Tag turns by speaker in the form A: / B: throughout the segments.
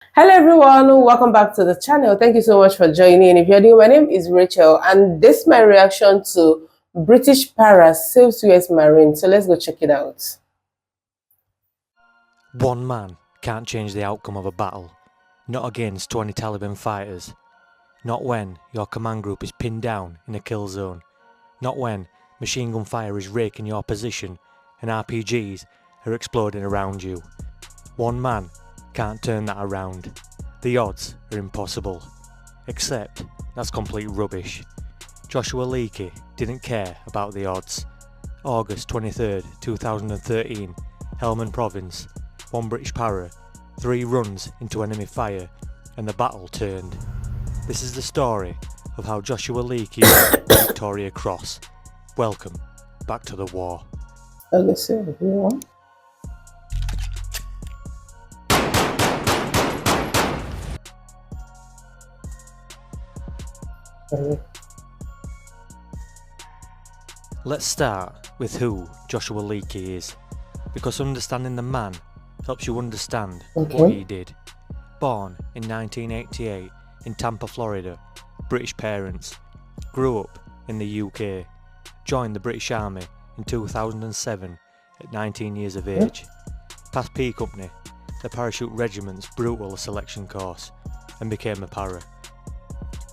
A: Hello everyone, welcome back to the channel. Thank you so much for joining. If you're new, my name is Rachel and this is my reaction to British para saves US Marine. So let's go check it out.
B: One man can't change the outcome of a battle, not against 20 Taliban fighters, not when your command group is pinned down in a kill zone, not when machine gun fire is raking your position and RPGs are exploding around you. One man can't turn that around. The odds are impossible. Except that's complete rubbish. Joshua Leakey didn't care about the odds. August 23rd, 2013, Helmand Province, one British para, 3 runs into enemy fire, and the battle turned. This is the story of how Joshua Leakey won the Victoria Cross. Welcome back to the war.
A: Let's see everyone.
B: Let's start with who Joshua Leakey is, because understanding the man helps you understand what he did. Born in 1988 in Tampa, Florida, British parents, grew up in the UK, joined the British Army in 2007 at 19 years of age, passed P Company, the Parachute Regiment's brutal selection course, and became a para.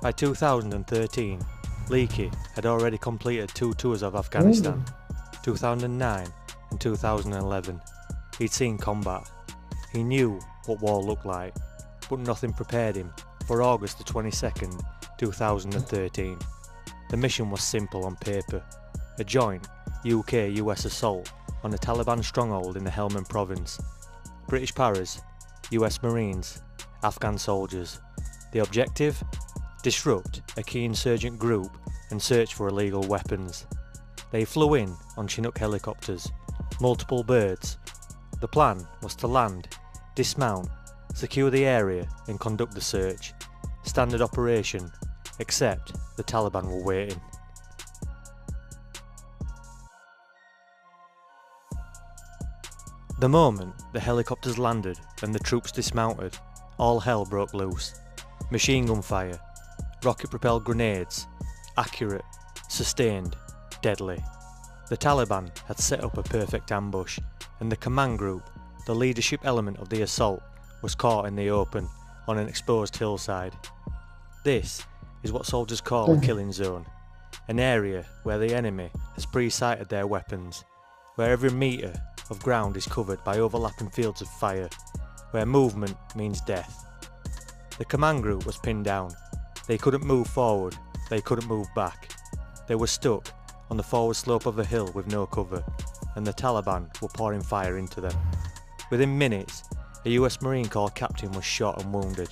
B: By 2013, Leakey had already completed 2 tours of Afghanistan, 2009 and 2011. He'd seen combat. He knew what war looked like, but nothing prepared him for August the 22nd, 2013. The mission was simple on paper, a joint UK-US assault on a Taliban stronghold in the Helmand Province. British paras, US Marines, Afghan soldiers. The objective? Disrupt a key insurgent group and search for illegal weapons. They flew in on Chinook helicopters, multiple birds. The plan was to land, dismount, secure the area and conduct the search. Standard operation, except the Taliban were waiting. The moment the helicopters landed and the troops dismounted, all hell broke loose. Machine gun fire, rocket-propelled grenades, accurate, sustained, deadly. The Taliban had set up a perfect ambush, and the command group, the leadership element of the assault, was caught in the open on an exposed hillside. This is what soldiers call a killing zone, an area where the enemy has pre-sighted their weapons, where every metre of ground is covered by overlapping fields of fire, where movement means death. The command group was pinned down. They couldn't move forward, they couldn't move back. They were stuck on the forward slope of a hill with no cover, and the Taliban were pouring fire into them. Within minutes, a US Marine Corps captain was shot and wounded.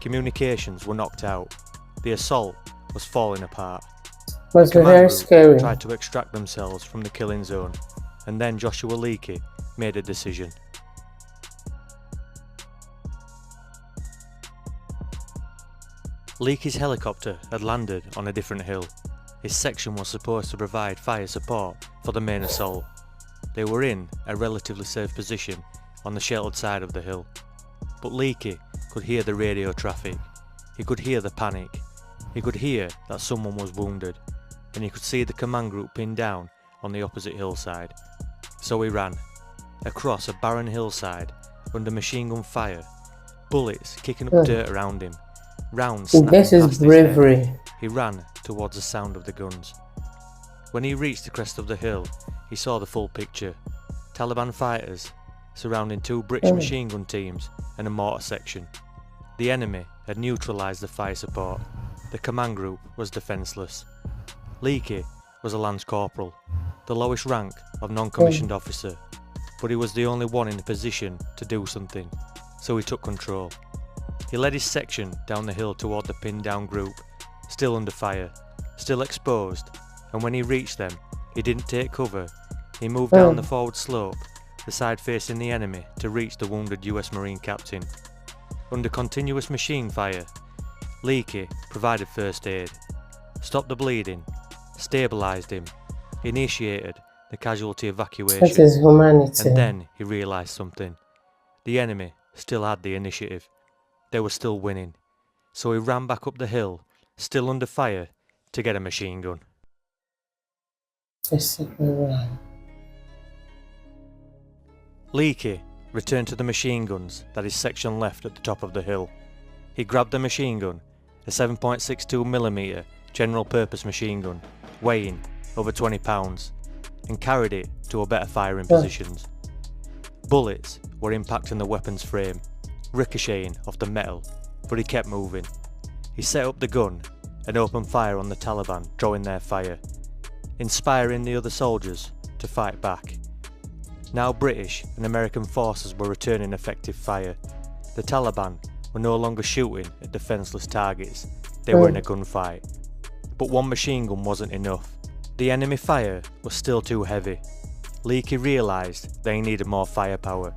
B: Communications were knocked out. The assault was falling apart.
A: Was
B: the
A: very
B: command
A: scary.
B: group tried to extract themselves from the killing zone, and then Joshua Leakey made a decision. Leakey's helicopter had landed on a different hill. His section was supposed to provide fire support for the main assault. They were in a relatively safe position on the sheltered side of the hill. But Leakey could hear the radio traffic. He could hear the panic. He could hear that someone was wounded, and he could see the command group pinned down on the opposite hillside. So he ran, across a barren hillside, under machine gun fire, bullets kicking up dirt around him, rounds snapping
A: This is
B: past his
A: bravery.
B: head. He ran towards the sound of the guns. When he reached the crest of the hill, he saw the full picture. Taliban fighters surrounding 2 British machine gun teams and a mortar section. The enemy had neutralised the fire support. The command group was defenceless. Leakey was a lance corporal, the lowest rank of non-commissioned officer, but he was the only one in a position to do something, so he took control. He led his section down the hill toward the pinned down group, still under fire, still exposed, and when he reached them, he didn't take cover. He moved down the forward slope, the side facing the enemy, to reach the wounded US Marine captain. Under continuous machine fire, Leakey provided first aid, stopped the bleeding, stabilised him, initiated the casualty evacuation.
A: That is humanity.
B: And then he realised something. The enemy still had the initiative. they were still winning, so he ran back up the hill, still under fire, to get a machine gun. Leakey returned to the machine guns that his section left at the top of the hill. He grabbed the machine gun, a 7.62mm general purpose machine gun, weighing over 20 pounds, and carried it to a better firing positions. Bullets were impacting the weapon's frame, ricocheting off the metal, but he kept moving. He set up the gun and opened fire on the Taliban, drawing their fire, inspiring the other soldiers to fight back. Now British and American forces were returning effective fire. The Taliban were no longer shooting at defenceless targets, they were in a gunfight. But one machine gun wasn't enough. The enemy fire was still too heavy. Leakey realised they needed more firepower,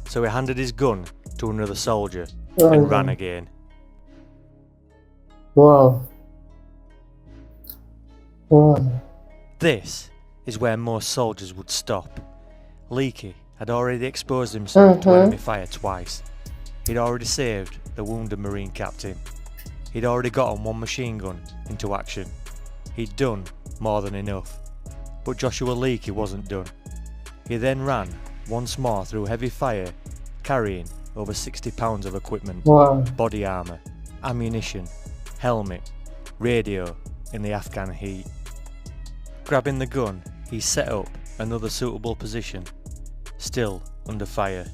B: so he handed his gun to another soldier and ran again.
A: Wow. Wow.
B: This is where most soldiers would stop. Leakey had already exposed himself to enemy fire twice. He'd already saved the wounded Marine captain. He'd already gotten one machine gun into action. He'd done more than enough. But Joshua Leakey wasn't done. He then ran once more through heavy fire, carrying over 60 pounds of equipment, body armour, ammunition, helmet, radio in the Afghan heat. Grabbing the gun, he set up another suitable position, still under fire.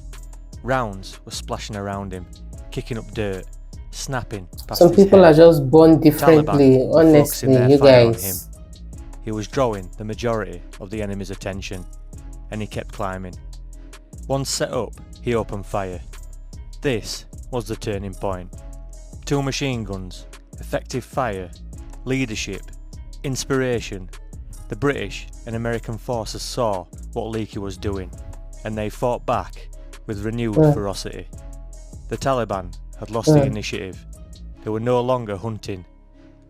B: Rounds were splashing around him, kicking up dirt, snapping past
A: Some
B: his
A: people
B: head.
A: are just born differently,
B: Taliban were focusing
A: honestly,
B: their
A: you
B: fire on
A: guys.
B: him. He was drawing the majority of the enemy's attention, and he kept climbing. Once set up, he opened fire. This was the turning point. 2 machine guns, effective fire, leadership, inspiration. The British and American forces saw what Leakey was doing, and they fought back with renewed ferocity. The Taliban had lost the initiative. They were no longer hunting.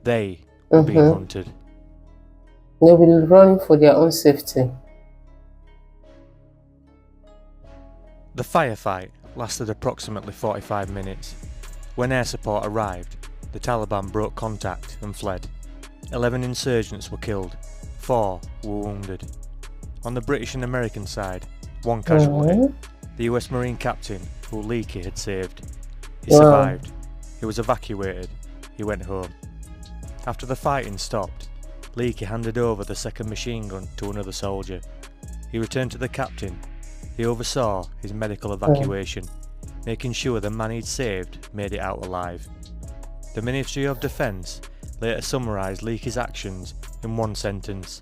B: They were being hunted.
A: They will run for their own safety.
B: The firefight lasted approximately 45 minutes. When air support arrived, the Taliban broke contact and fled. 11 insurgents were killed, 4 were wounded. On the British and American side, 1 casualty, the US Marine captain who Leakey had saved. He survived. He was evacuated. He went home. After the fighting stopped, Leakey handed over the second machine gun to another soldier. He returned to the captain. He oversaw his medical evacuation, making sure the man he'd saved made it out alive. The Ministry of Defence later summarised Leakey's actions in one sentence: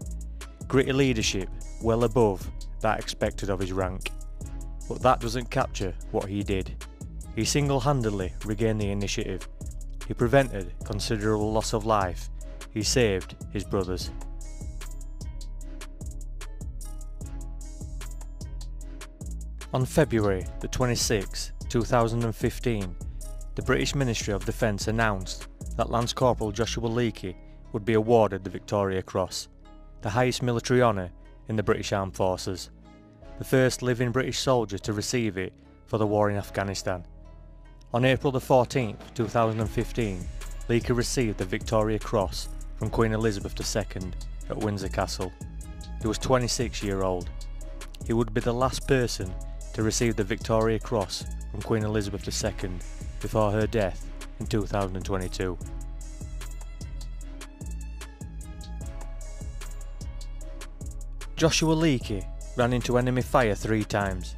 B: gritty leadership well above that expected of his rank. But that doesn't capture what he did. He single-handedly regained the initiative. He prevented considerable loss of life. He saved his brothers. On February the 26th, 2015, the British Ministry of Defence announced that Lance Corporal Joshua Leakey would be awarded the Victoria Cross, the highest military honour in the British Armed Forces, the first living British soldier to receive it for the war in Afghanistan. On April the 14th, 2015, Leakey received the Victoria Cross from Queen Elizabeth II at Windsor Castle. He was 26 years old. He would be the last person to receive the Victoria Cross from Queen Elizabeth II before her death in 2022. Joshua Leakey ran into enemy fire 3 times.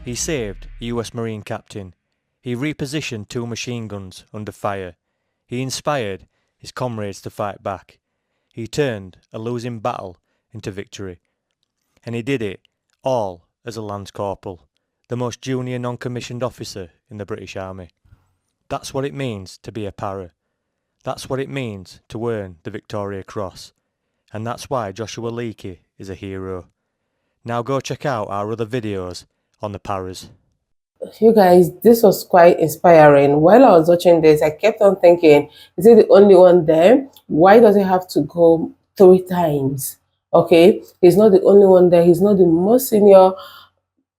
B: He saved a US Marine captain. He repositioned 2 machine guns under fire. He inspired his comrades to fight back. He turned a losing battle into victory. And he did it all as a Lance Corporal, the most junior non-commissioned officer in the British Army. That's what it means to be a para. That's what it means to earn the Victoria Cross. And that's why Joshua Leakey is a hero. Now go check out our other videos on the paras.
A: You guys, this was quite inspiring. While I was watching this, I kept on thinking, is he the only one there? Why does he have to go 3 times? Okay, he's not the only one there. He's not the most senior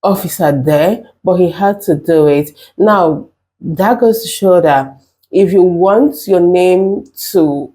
A: officer there, but he had to do it. Now, That goes to show that if you want your name to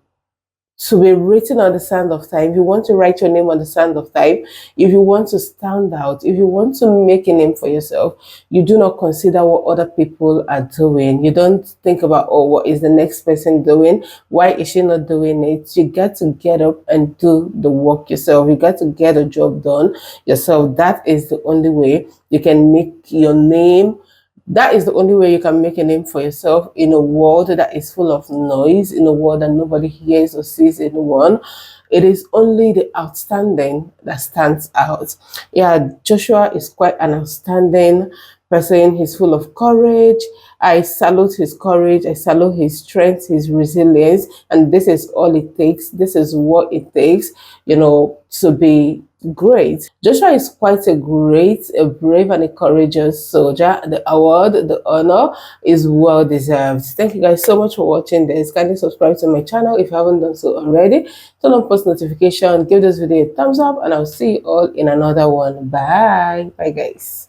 A: be written on the sand of time, if you want to write your name on the sand of time, if you want to stand out, if you want to make a name for yourself, you do not consider what other people are doing. You don't think about, oh, what is the next person doing? Why is she not doing it? You got to get up and do the work yourself. You got to get a job done yourself. That is the only way you can make your name. That is the only way you can make a name for yourself in a world that is full of noise, in a world that nobody hears or sees anyone. It is only the outstanding that stands out. Yeah, Joshua is quite an outstanding person. He's full of courage. I salute his courage. I salute his strength, his resilience. And this is all it takes. This is what it takes, to be great. Joshua is quite a brave and a courageous soldier. The award, the honor is well deserved. Thank you guys so much for watching this. Kindly subscribe to my channel if you haven't done so already. Turn on post notification, give this video a thumbs up, and I'll see you all in another one. Bye. Bye guys.